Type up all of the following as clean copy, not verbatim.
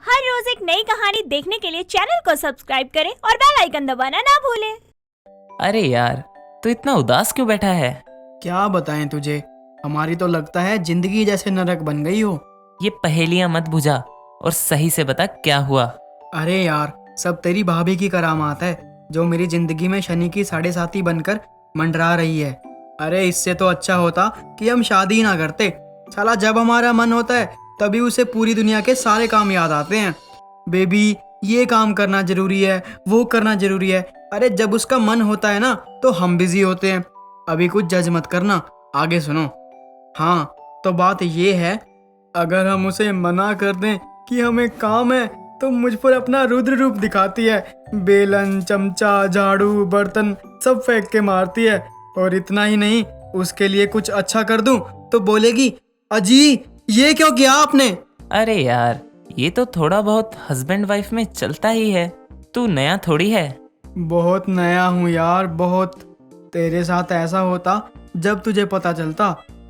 हर रोज एक नई कहानी देखने के लिए चैनल को सब्सक्राइब करें और बेल आइकन दबाना ना भूलें। अरे यार, तू इतना उदास क्यों बैठा है? क्या बताएं तुझे, हमारी तो लगता है जिंदगी जैसे नरक बन गई हो। ये पहेलियां मत बुझा और सही से बता क्या हुआ। अरे यार, सब तेरी भाभी की करामात है जो मेरी जिंदगी में शनि की साढ़े साथी बनकर मंडरा रही है। अरे इससे तो अच्छा होता कि हम शादी ना करते। साला जब हमारा मन होता है तभी उसे पूरी दुनिया के सारे काम याद आते हैं। बेबी, ये काम करना जरूरी है, वो करना जरूरी है। अरे जब उसका मन होता है ना तो हम बिजी होते हैं। अभी कुछ जज मत करना, आगे सुनो। हाँ, तो बात ये है, अगर हम उसे मना कर दें कि हमें काम है तो मुझ पर अपना रुद्र रूप दिखाती है। बेलन, चमचा, झाड़ू, बर्तन सब फेंक के मारती है। और इतना ही नहीं, उसके लिए कुछ अच्छा कर दूं तो बोलेगी, अजी ये क्यों किया आपने। अरे यार, ये तो थोड़ा बहुत हस्बैंड वाइफ में चलता ही है। तू नया थोड़ी है। बहुत नया हूँ यार, बहुत। तेरे साथ ऐसा होता जब तुझे पता चलता।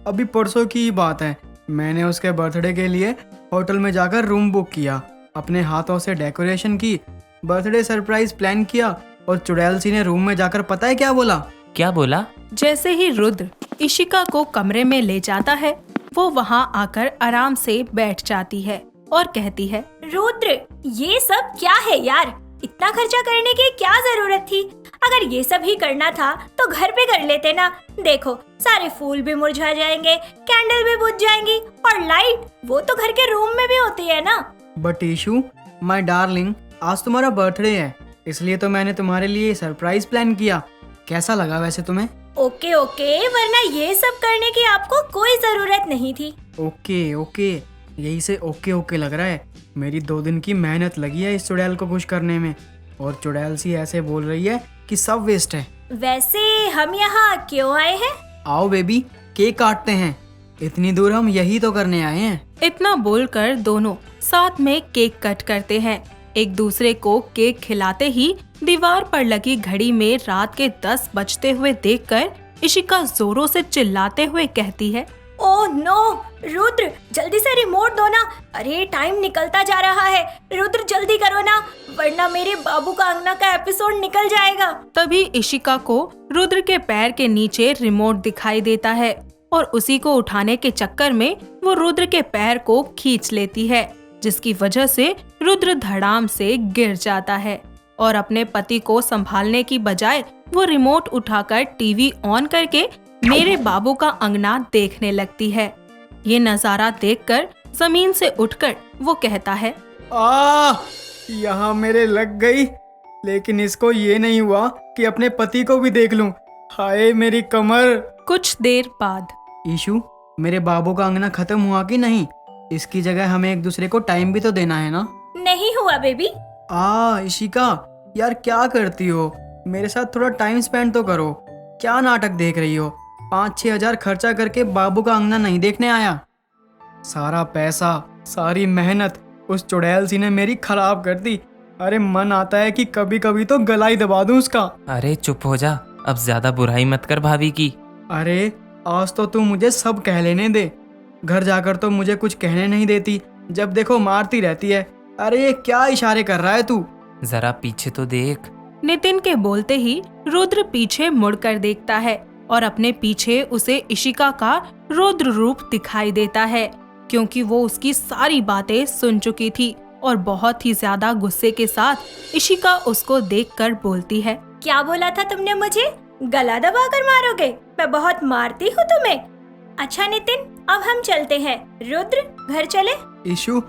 अभी परसों की ही बात है, मैंने उसके बर्थडे के लिए होटल में जाकर रूम बुक किया, अपने हाथों से डेकोरेशन की, बर्थडे सरप्राइज प्लान किया। और चुड़ैल सी ने रूम में जाकर पता है क्या बोला? क्या बोला? जैसे ही रुद्र इशिका को कमरे में ले जाता है, वो वहाँ आकर आराम से बैठ जाती है और कहती है, रुद्र, ये सब क्या है यार? इतना खर्चा करने की क्या जरूरत थी? अगर ये सब ही करना था तो घर पे कर लेते ना। देखो, सारे फूल भी मुरझा जाएंगे, कैंडल भी बुझ जाएंगी और लाइट वो तो घर के रूम में भी होती है ना। बट ईशू, माय डार्लिंग, आज तुम्हारा बर्थडे है, इसलिए तो मैंने तुम्हारे लिए सरप्राइज प्लान किया। कैसा लगा वैसे तुम्हें? ओके ओके, वरना ये सब करने की आपको कोई जरूरत नहीं थी। ओके ओके, यही से ओके ओके लग रहा है। मेरी 2 दिन की मेहनत लगी है इस चुड़ैल को खुश करने में, और चुड़ैल सी ऐसे बोल रही है कि सब वेस्ट है। वैसे हम यहाँ क्यों आए हैं? आओ बेबी, केक काटते हैं। इतनी दूर हम यही तो करने आए हैं। इतना बोलकर दोनों साथ में केक कट करते हैं। एक दूसरे को केक खिलाते ही दीवार पर लगी घड़ी में रात के 10 बजते हुए देखकर इशिका जोरों से चिल्लाते हुए कहती है, ओह नो, रुद्र जल्दी से रिमोट दो ना। अरे टाइम निकलता जा रहा है, रुद्र जल्दी करो ना, वरना मेरे बाबू का अंगना का एपिसोड निकल जाएगा। तभी इशिका को रुद्र के पैर के नीचे रिमोट दिखाई देता है और उसी को उठाने के चक्कर में वो रुद्र के पैर को खींच लेती है, जिसकी वजह से रुद्र धड़ाम से गिर जाता है और अपने पति को संभालने की बजाय वो रिमोट उठाकर टीवी ऑन करके मेरे बाबू का अंगना देखने लगती है। ये नजारा देखकर जमीन से उठकर वो कहता है, यहाँ मेरे लग गई, लेकिन इसको ये नहीं हुआ कि अपने पति को भी देख लूं। हाय मेरी कमर। कुछ देर बाद, ईशू, मेरे बाबू का अंगना खत्म हुआ कि नहीं? इसकी जगह हमें एक दूसरे को टाइम भी तो देना है ना। नहीं हुआ बेबी। इशिका, यार क्या करती हो? मेरे साथ थोड़ा टाइम स्पेंड तो करो। क्या नाटक देख रही हो? 5-6 हजार खर्चा करके बाबू का अंगना नहीं देखने आया। सारा पैसा, सारी मेहनत उस चुड़ैल सी ने मेरी खराब कर दी। अरे मन आता है कि कभी कभी तो गला ही दबा दूं उसका। अरे चुप हो जा, अब ज्यादा बुराई मत कर भाभी की। अरे आज तो तू मुझे सब कह लेने दे। घर जाकर तो मुझे कुछ कहने नहीं देती, जब देखो मारती रहती है। अरे ये क्या इशारे कर रहा है तू? जरा पीछे तो देख। नितिन के बोलते ही रुद्र पीछे मुड़कर देखता है और अपने पीछे उसे इशिका का रुद्र रूप दिखाई देता है, क्योंकि वो उसकी सारी बातें सुन चुकी थी और बहुत ही ज्यादा गुस्से के साथ इशिका उसको देखकर बोलती है, क्या बोला था तुमने मुझे? गला दबाकर मारोगे? मैं बहुत मारती हूँ तुम्हें। अच्छा नितिन, अब हम चलते हैं। रुद्र, घर चले? इशू,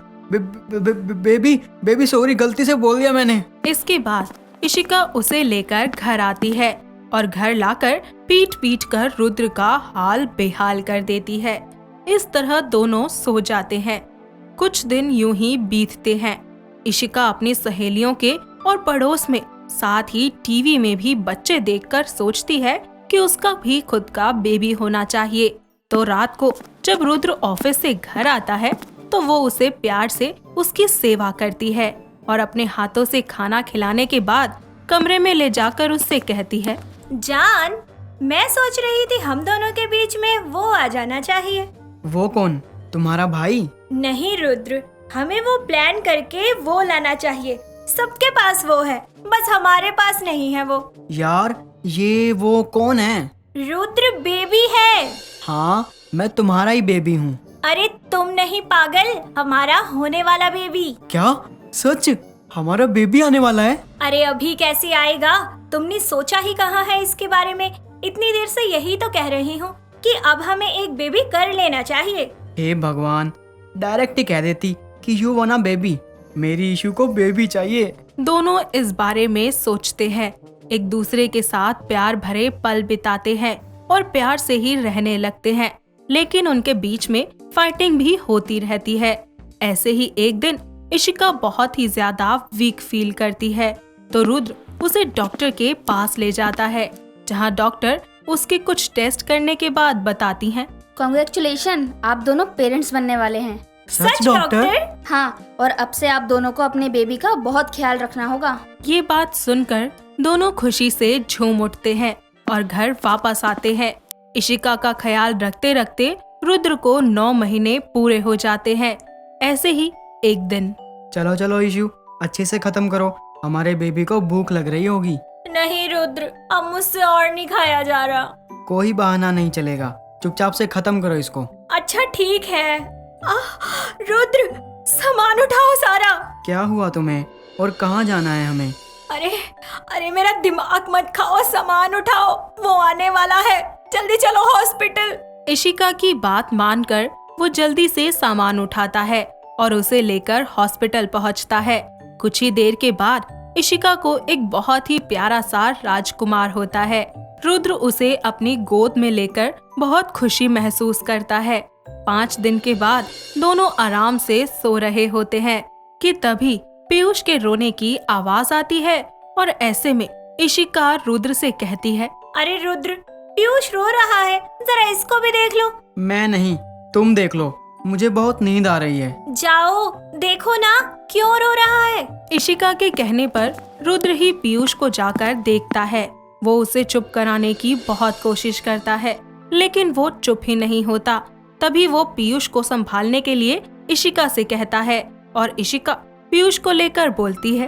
बेबी सॉरी, गलती से बोल दिया मैंने। इसके बाद इशिका उसे लेकर घर आती है और घर लाकर पीट पीट कर रुद्र का हाल बेहाल कर देती है। इस तरह दोनों सो जाते हैं। कुछ दिन यूं ही बीतते हैं। इशिका अपनी सहेलियों के और पड़ोस में, साथ ही टीवी में भी बच्चे देखकर सोचती है कि उसका भी खुद का बेबी होना चाहिए। तो रात को जब रुद्र ऑफिस से घर आता है तो वो उसे प्यार से उसकी सेवा करती है और अपने हाथों से खाना खिलाने के बाद कमरे में ले जाकर उससे कहती है, जान, मैं सोच रही थी हम दोनों के बीच में वो आ जाना चाहिए। वो कौन? तुम्हारा भाई? नहीं रुद्र, हमें वो प्लान करके वो लाना चाहिए। सबके पास वो है, बस हमारे पास नहीं है वो। यार ये वो कौन है? रुद्र बेबी है। हाँ, मैं तुम्हारा ही बेबी हूँ। अरे तुम नहीं पागल, हमारा होने वाला बेबी। क्या सच? हमारा बेबी आने वाला है? अरे अभी कैसे आएगा? तुमने सोचा ही कहाँ है इसके बारे में? इतनी देर से यही तो कह रही हूँ कि अब हमें एक बेबी कर लेना चाहिए। हे भगवान, डायरेक्ट ही कह देती कि यू वाना बेबी। मेरी इशू को बेबी चाहिए। दोनों इस बारे में सोचते हैं, एक दूसरे के साथ प्यार भरे पल बिताते हैं और प्यार से ही रहने लगते हैं। लेकिन उनके बीच में फाइटिंग भी होती रहती है। ऐसे ही एक दिन इशिका बहुत ही ज्यादा वीक फील करती है, तो रुद्र उसे डॉक्टर के पास ले जाता है, जहां डॉक्टर उसके कुछ टेस्ट करने के बाद बताती हैं। कॉन्ग्रेचुलेशन, आप दोनों पेरेंट्स बनने वाले हैं। सच डॉक्टर? हाँ, और अब से आप दोनों को अपने बेबी का बहुत ख्याल रखना होगा। ये बात सुनकर दोनों खुशी से झूम उठते हैं और घर वापस आते हैं। इशिका का ख्याल रखते रखते रुद्र को 9 महीने पूरे हो जाते हैं। ऐसे ही एक दिन। चलो चलो इशू, अच्छे से खत्म करो, हमारे बेबी को भूख लग रही होगी। नहीं रुद्र, अब मुझसे और नहीं खाया जा रहा। कोई बहाना नहीं चलेगा, चुपचाप से खत्म करो इसको। अच्छा ठीक है। रुद्र, सामान उठाओ सारा। क्या हुआ तुम्हें और कहाँ जाना है हमें? अरे अरे मेरा दिमाग मत खाओ, सामान उठाओ, वो आने वाला है, जल्दी चलो हॉस्पिटल। इशिका की बात मानकर वो जल्दी से सामान उठाता है और उसे लेकर हॉस्पिटल पहुंचता है। कुछ ही देर के बाद इशिका को एक बहुत ही प्यारा सा राजकुमार होता है। रुद्र उसे अपनी गोद में लेकर बहुत खुशी महसूस करता है। 5 दिन के बाद दोनों आराम से सो रहे होते हैं कि तभी पीयूष के रोने की आवाज आती है और ऐसे में इशिका रुद्र से कहती है, अरे रुद्र, पीयूष रो रहा है, जरा इसको भी देख लो। मैं नहीं, तुम देख लो, मुझे बहुत नींद आ रही है। जाओ देखो ना, क्यों रो रहा है। इशिका के कहने पर रुद्र ही पीयूष को जाकर देखता है। वो उसे चुप कराने की बहुत कोशिश करता है, लेकिन वो चुप ही नहीं होता। तभी वो पीयूष को संभालने के लिए इशिका से कहता है और इशिका पीयूष को लेकर बोलती है,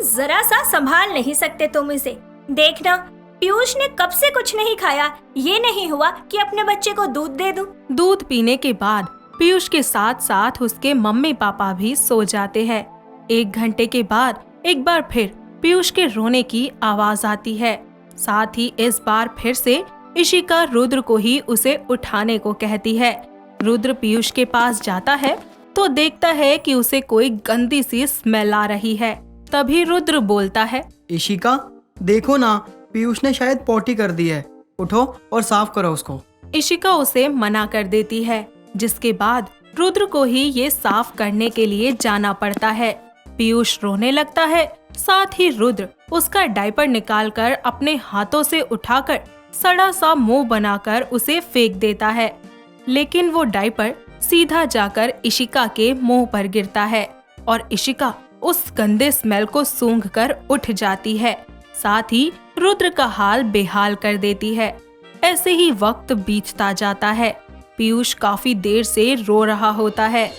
जरा सा संभाल नहीं सकते तुम इसे? देखना, पीयूष ने कब से कुछ नहीं खाया, ये नहीं हुआ कि अपने बच्चे को दूध दे दूं। दूध पीने के बाद पीयूष के साथ साथ उसके मम्मी पापा भी सो जाते हैं। 1 घंटे के बाद एक बार फिर पीयूष के रोने की आवाज आती है। साथ ही इस बार फिर से इशिका रुद्र को ही उसे उठाने को कहती है। रुद्र पीयूष के पास जाता है तो देखता है कि उसे कोई गंदी सी स्मेल आ रही है। तभी रुद्र बोलता है, इशिका देखो ना, पीयूष ने शायद पॉटी कर दी है, उठो और साफ करो उसको। इशिका उसे मना कर देती है, जिसके बाद रुद्र को ही ये साफ करने के लिए जाना पड़ता है। पीयूष रोने लगता है, साथ ही रुद्र उसका डायपर निकालकर अपने हाथों से उठाकर सड़ा सा मुंह बनाकर उसे फेंक देता है, लेकिन वो डायपर सीधा जाकर इशिका के मुंह पर गिरता है और इशिका उस गंदे स्मेल को सूंघकर उठ जाती है। साथ ही रुद्र का हाल बेहाल कर देती है। ऐसे ही वक्त बीतता जाता है। पीयूष काफी देर से रो रहा होता है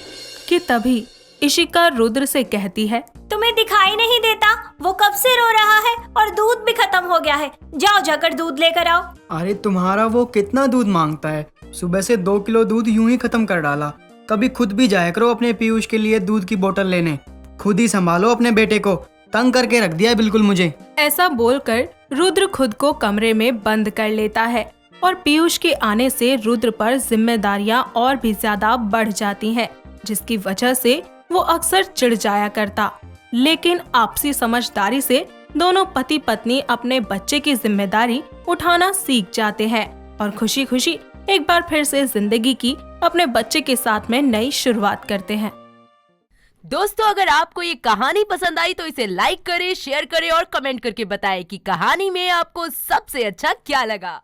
कि तभी इशिका रुद्र से कहती है, तुम्हें दिखाई नहीं देता वो कब से रो रहा है और दूध भी खत्म हो गया है, जाओ जाकर दूध लेकर आओ। अरे तुम्हारा वो कितना दूध मांगता है, सुबह से 2 किलो दूध यूं ही खत्म कर डाला। कभी खुद भी जाया करो अपने पीयूष के लिए दूध की बोतल लेने। खुद ही संभालो अपने बेटे को, तंग करके रख दिया है बिल्कुल मुझे। ऐसा बोलकर रुद्र खुद को कमरे में बंद कर लेता है और पीयूष के आने से रुद्र पर जिम्मेदारियां और भी ज्यादा बढ़ जाती हैं, जिसकी वजह से वो अक्सर चिढ़ जाया करता। लेकिन आपसी समझदारी से दोनों पति पत्नी अपने बच्चे की जिम्मेदारी उठाना सीख जाते हैं और खुशी खुशी एक बार फिर से जिंदगी की अपने बच्चे के साथ में नई शुरुआत करते हैं। दोस्तों, अगर आपको ये कहानी पसंद आई तो इसे लाइक करें, शेयर करें और कमेंट करके बताएं कि कहानी में आपको सबसे अच्छा क्या लगा।